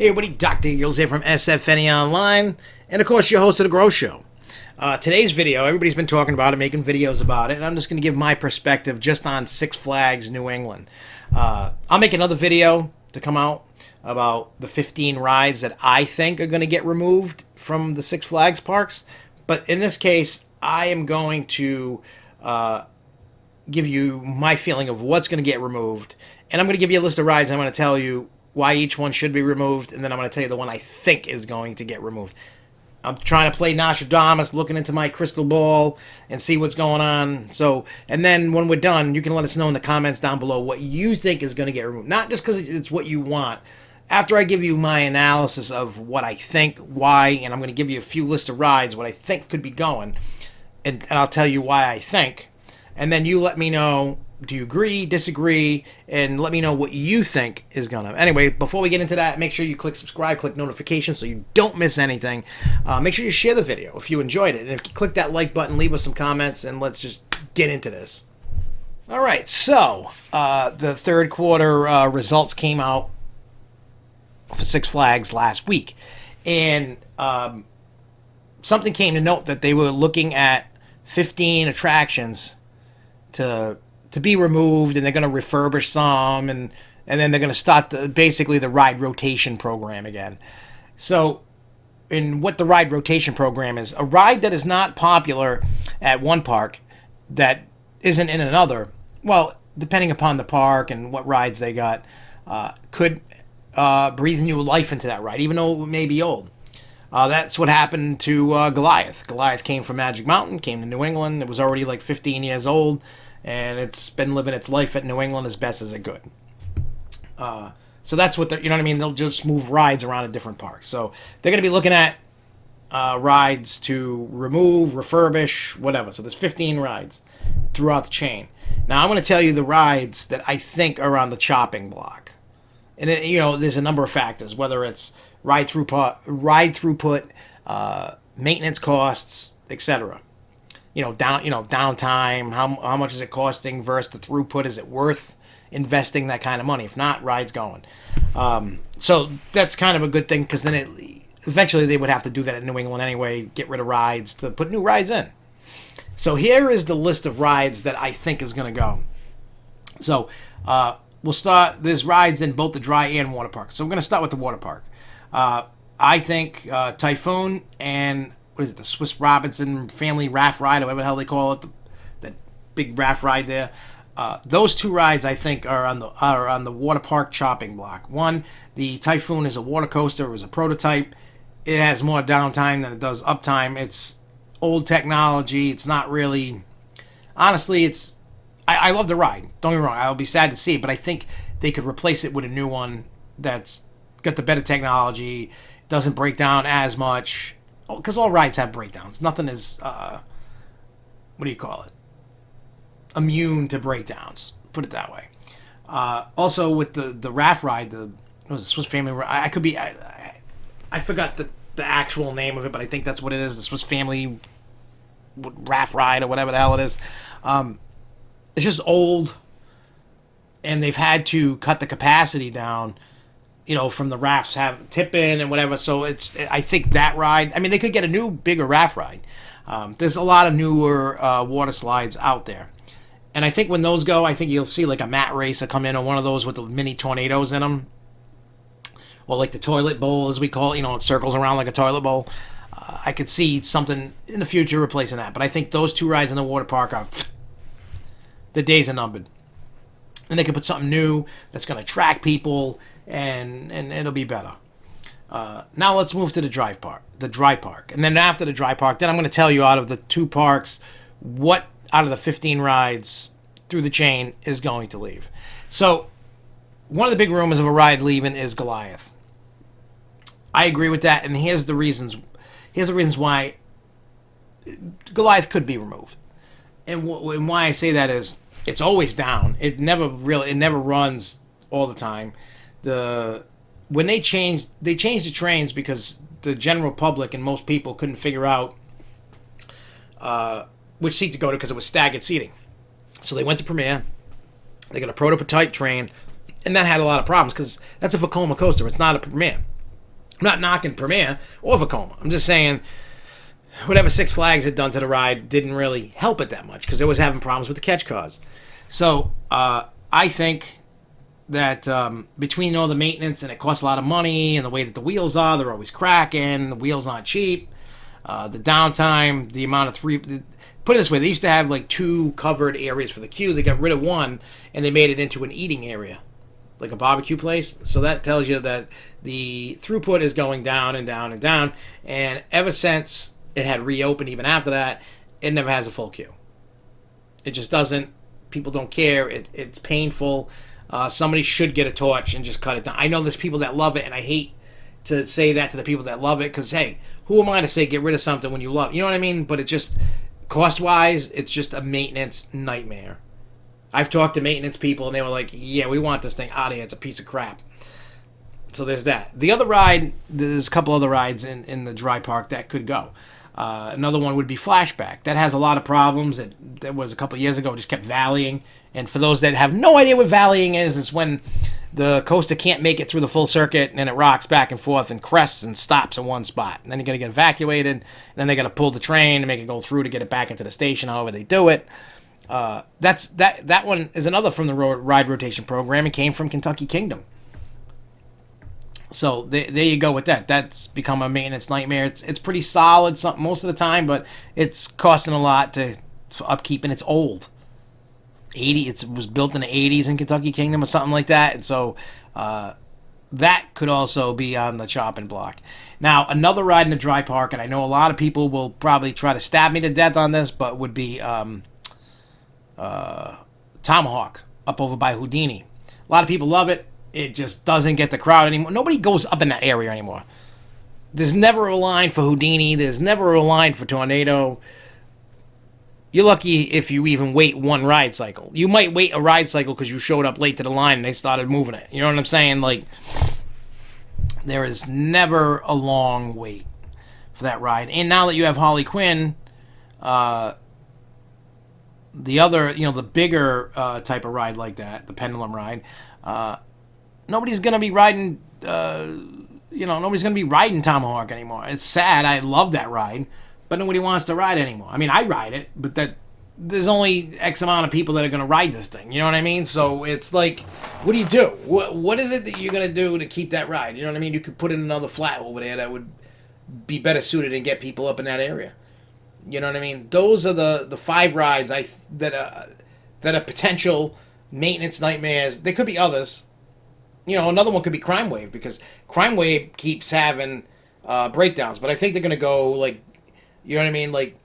Hey everybody, Dr. Eagles here from SFNEOnline, and of course your host of The Growth Show. Today's video, everybody's been talking about it, making videos about it, and I'm just going to give my perspective just on Six Flags New England. I'll make another video to come out about the 15 rides that I think are going to get removed from the Six Flags parks, but in this case, I am going to give you my feeling of what's going to get removed, and I'm going to give you a list of rides, and I'm going to tell you why each one should be removed, and then I'm going to tell you the one I think is going to get removed. I'm trying to play Nostradamus, looking into my crystal ball and see what's going on. So, and then when we're done, you can let us know in the comments down below what you think is going to get removed. Not just because it's what you want. After I give you my analysis of what I think, why, and I'm going to give you a few lists of rides, what I think could be going, and I'll tell you why I think. And then you let me know, do you agree, disagree, and let me know what you think is going to. Anyway, before we get into that, make sure you click subscribe, click notifications so you don't miss anything. Make sure you share the video if you enjoyed it. And if you click that like button, leave us some comments, and let's just get into this. All right, so the third quarter results came out for Six Flags last week. And something came to note that they were looking at 15 attractions to be removed, and they're going to refurbish some, and then they're going to start basically the ride rotation program again. So, in what the ride rotation program is, a ride that is not popular at one park that isn't in another, well, depending upon the park and what rides they got, could breathe new life into that ride, even though it may be old. That's what happened to Goliath. Goliath came from Magic Mountain, came to New England. It was already like 15 years old, and it's been living its life at New England as best as it could. So that's what you know what I mean? They'll just move rides around at different parks. So they're going to be looking at rides to remove, refurbish, whatever. So there's 15 rides throughout the chain. Now I'm going to tell you the rides that I think are on the chopping block. And there's a number of factors, whether it's ride throughput, maintenance costs, etc. Downtime, how much is it costing versus the throughput? Is it worth investing that kind of money? If not, ride's going. So that's kind of a good thing, because then eventually they would have to do that in New England anyway, get rid of rides to put new rides in. So here is the list of rides that I think is going to go. So we'll start. There's rides in both the dry and water park. So we're going to start with the water park. I think Typhoon and what is it, the Swiss Robinson family raft ride, or whatever the hell they call it, that big raft ride there. Those two rides I think are on the water park chopping block. One, the Typhoon is a water coaster. It was a prototype. It has more downtime than it does uptime. It's old technology. It's not really, honestly, it's. I love the ride. Don't get me wrong. I'll be sad to see it, but I think they could replace it with a new one that's got the better technology, doesn't break down as much, because all rides have breakdowns. Nothing is immune to breakdowns, put it that way. Also with the raft ride, what was the Swiss Family, I forgot the actual name of it, but I think that's what it is, the Swiss Family raft ride, or whatever the hell it is. It's just old, and they've had to cut the capacity down, from the rafts have tip in and whatever. So I think that ride, I mean, they could get a new, bigger raft ride. There's a lot of newer water slides out there. And I think when those go, I think you'll see like a mat racer come in on one of those with the mini tornadoes in them. Or like the toilet bowl, as we call it, it circles around like a toilet bowl. I could see something in the future replacing that. But I think those two rides in the water park are, the days are numbered. And they could put something new that's going to attract people, and it'll be better. Now let's move to the dry park. And then after the dry park, then I'm going to tell you out of the two parks, what out of the 15 rides through the chain is going to leave. So one of the big rumors of a ride leaving is Goliath. I agree with that, and here's the reasons why Goliath could be removed. And why I say that is, it's always down. It never runs all the time. When they changed the trains because the general public and most people couldn't figure out which seat to go to, because it was staggered seating. So they went to Premier. They got a prototype train, and that had a lot of problems because that's a Vekoma coaster. It's not a Premier. I'm not knocking Premier or Vekoma. I'm just saying whatever Six Flags had done to the ride didn't really help it that much because it was having problems with the catch cars. So I think that between all the maintenance, and it costs a lot of money, and the way that the wheels are, they're always cracking, the wheels aren't cheap, the downtime, the amount of put it this way, they used to have like 2 covered areas for the queue. They got rid of one and they made it into an eating area, like a barbecue place. So that tells you that the throughput is going down and down and down, and ever since it had reopened, even after that, it never has a full queue. It just doesn't. People don't care. It's painful. Somebody should get a torch and just cut it down. I know there's people that love it, and I hate to say that to the people that love it, because hey, who am I to say get rid of something when you love it? You know what I mean? But it just, cost-wise, it's just a maintenance nightmare. I've talked to maintenance people, and they were like, yeah, we want this thing out of here. It's a piece of crap. So there's that. The other ride, there's a couple other rides in the dry park that could go. Another one would be Flashback. That has a lot of problems. That was a couple of years ago. It just kept valleying. And for those that have no idea what valleying is, it's when the coaster can't make it through the full circuit and it rocks back and forth and crests and stops in one spot. And then you got to get evacuated. And then they got to pull the train to make it go through to get it back into the station, however they do it. That one is another from the ride rotation program. It came from Kentucky Kingdom. So there you go with that. That's become a maintenance nightmare. It's pretty solid most of the time, but it's costing a lot for upkeep, and it's old. It was built in the 80s in Kentucky Kingdom or something like that, and so that could also be on the chopping block. Now, another ride in the dry park, and I know a lot of people will probably try to stab me to death on this, but would be Tomahawk up over by Houdini. A lot of people love it. It just doesn't get the crowd anymore. Nobody goes up in that area anymore. There's never a line for Houdini. There's never a line for Tornado. You're lucky if you even wait one ride cycle. You might wait a ride cycle because you showed up late to the line and they started moving it. You know what I'm saying? Like, there is never a long wait for that ride. And now that you have Harley Quinn, the other, the bigger type of ride like that, the pendulum ride, nobody's going to be riding, nobody's going to be riding Tomahawk anymore. It's sad. I love that ride, but nobody wants to ride anymore. I mean, I ride it, but there's only X amount of people that are going to ride this thing. You know what I mean? So it's like, what do you do? What is it that you're going to do to keep that ride? You know what I mean? You could put in another flat over there that would be better suited and get people up in that area. You know what I mean? Those are the 5 rides that are potential maintenance nightmares. There could be others. Another one could be Crime Wave, because Crime Wave keeps having breakdowns, but I think they're going to go, like, you know what I mean? Like,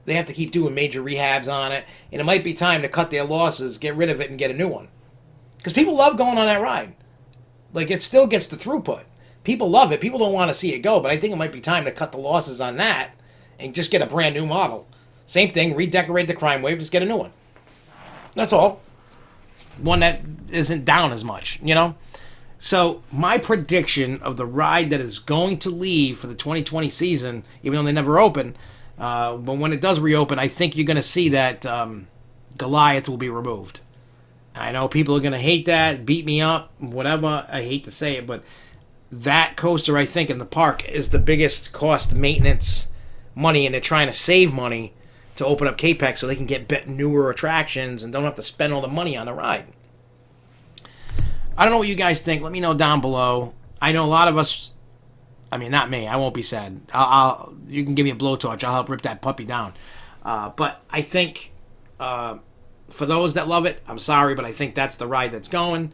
they have to keep doing major rehabs on it, and it might be time to cut their losses, get rid of it, and get a new one. Because people love going on that ride. Like, it still gets the throughput. People love it. People don't want to see it go, but I think it might be time to cut the losses on that and just get a brand new model. Same thing, redecorate the Crime Wave, just get a new one. That's all. One that isn't down as much, So, my prediction of the ride that is going to leave for the 2020 season, even though they never open, but when it does reopen, I think you're going to see that Goliath will be removed. I know people are going to hate that, beat me up, whatever. I hate to say it, but that coaster, I think, in the park is the biggest cost maintenance money, and they're trying to save money to open up Capex so they can get newer attractions and don't have to spend all the money on the ride. I don't know what you guys think. Let me know down below. I know a lot of us, I mean, not me. I won't be sad. You can give me a blowtorch. I'll help rip that puppy down. But I think for those that love it, I'm sorry, but I think that's the ride that's going.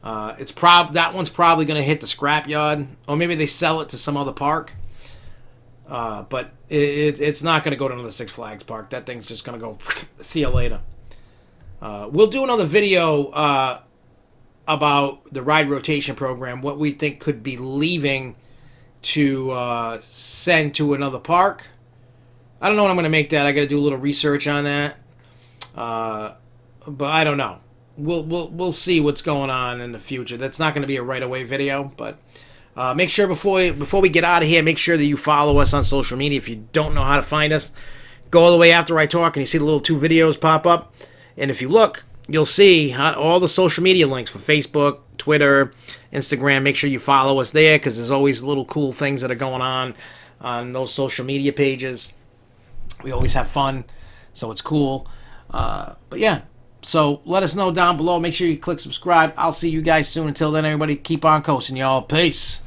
That one's probably going to hit the scrapyard, or maybe they sell it to some other park. But it's not going to go to another Six Flags park. That thing's just going to go, see you later. We'll do another video about the ride rotation program, what we think could be leaving to send to another park. I don't know when I'm going to make that. I got to do a little research on that. But I don't know. We'll see what's going on in the future. That's not going to be a right away video, but make sure before we get out of here, make sure that you follow us on social media. If you don't know how to find us, go all the way after I talk and you see the little 2 videos pop up. And if you look, you'll see all the social media links for Facebook, Twitter, Instagram. Make sure you follow us there because there's always little cool things that are going on those social media pages. We always have fun, so it's cool. But yeah, so let us know down below. Make sure you click subscribe. I'll see you guys soon. Until then, everybody, keep on coasting, y'all. Peace.